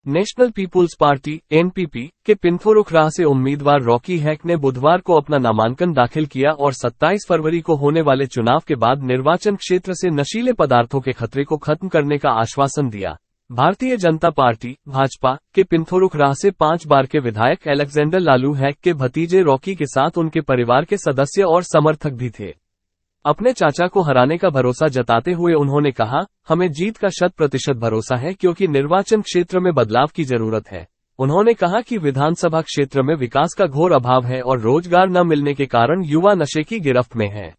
National people's party (NPP) के पिंथोरुखराह से उम्मीदवार रॉकी हैक ने बुधवार को अपना नामांकन दाखिल किया और 27 फरवरी को होने वाले चुनाव के बाद निर्वाचन क्षेत्र से नशीले पदार्थों के खतरे को खत्म करने का आश्वासन दिया। भारतीय जनता पार्टी (भाजपा) के पिंथोरुखराह से 5 बार के विधायक अलेक्जेंडर लालू हैक के भतीजे रॉकी के साथ उनके परिवार के सदस्य और समर्थक भी थे। अपने चाचा को हराने का भरोसा जताते हुए उन्होंने कहा, हमें जीत का 100% भरोसा है क्योंकि निर्वाचन क्षेत्र में बदलाव की जरूरत है। उन्होंने कहा कि विधानसभा क्षेत्र में विकास का घोर अभाव है और रोजगार न मिलने के कारण युवा नशे की गिरफ्त में हैं।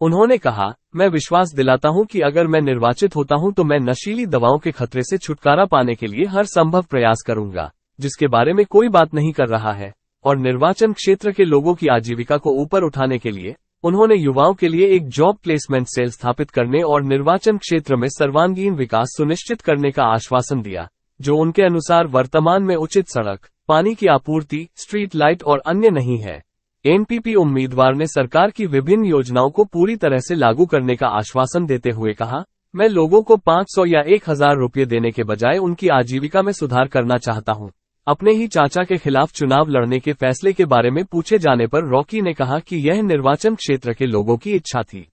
उन्होंने कहा, मैं विश्वास दिलाता हूं कि अगर मैं निर्वाचित होता हूं तो मैं नशीली दवाओं के खतरे से छुटकारा पाने के लिए हर संभव प्रयास करूंगा, जिसके बारे में कोई बात नहीं कर रहा है। और निर्वाचन क्षेत्र के लोगों की आजीविका को ऊपर उठाने के लिए उन्होंने युवाओं के लिए एक जॉब प्लेसमेंट सेल स्थापित करने और निर्वाचन क्षेत्र में सर्वांगीण विकास सुनिश्चित करने का आश्वासन दिया, जो उनके अनुसार वर्तमान में उचित सड़क, पानी की आपूर्ति, स्ट्रीट लाइट और अन्य नहीं है। एनपीपी उम्मीदवार ने सरकार की विभिन्न योजनाओं को पूरी तरह से लागू करने का आश्वासन देते हुए कहा, मैं लोगों को 500 या 1000 रुपये देने के बजाय उनकी आजीविका में सुधार करना चाहता हूं। अपने ही चाचा के खिलाफ चुनाव लड़ने के फैसले के बारे में पूछे जाने पर रॉकी ने कहा कि यह निर्वाचन क्षेत्र के लोगों की इच्छा थी।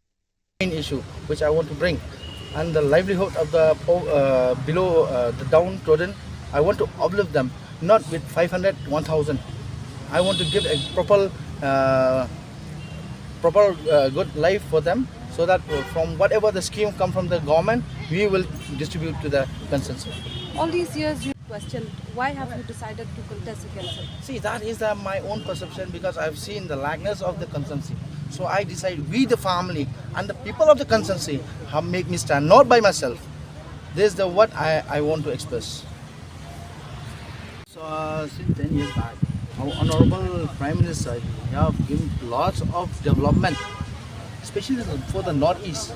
issue which I want to bring and the livelihood of the below the downtrodden, I want to uplift them, not with 500 1000. I want to give a proper good life for them, so that from whatever the scheme come from the government, we will distribute to the constituency. All these years you questioned, why have you decided to contest against it? See, that is my own perception, because I've seen the lackness of the constituency. So I decide, we the family and the people of the constituency have make me stand, not by myself. This is the what I want to express. So since 10 years back, our honorable Prime Minister have given lots of development, especially for the northeast.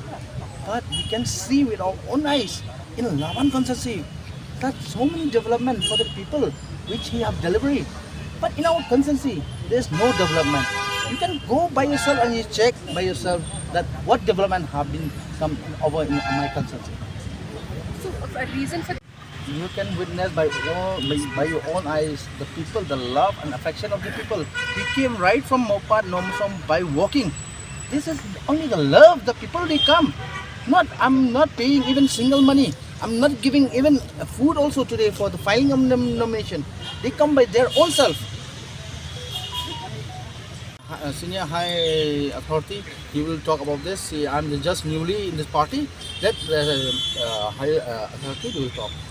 But we can see with our own eyes in Lavan constituency that so many development for the people which he have delivered. But in our constituency, there is no development. You can go by yourself and you check by yourself that what development have been come over in my constituency. So a reason for You can witness by your own eyes the people, the love and affection of the people. We came right from Mopat, Nomsom by walking. This is only the love. The people they come. I'm not paying even single money. I'm not giving even food also today for the filing of nomination. They come by their own self. Senior high authority, he will talk about this. I'm just newly in this party. That high authority will talk.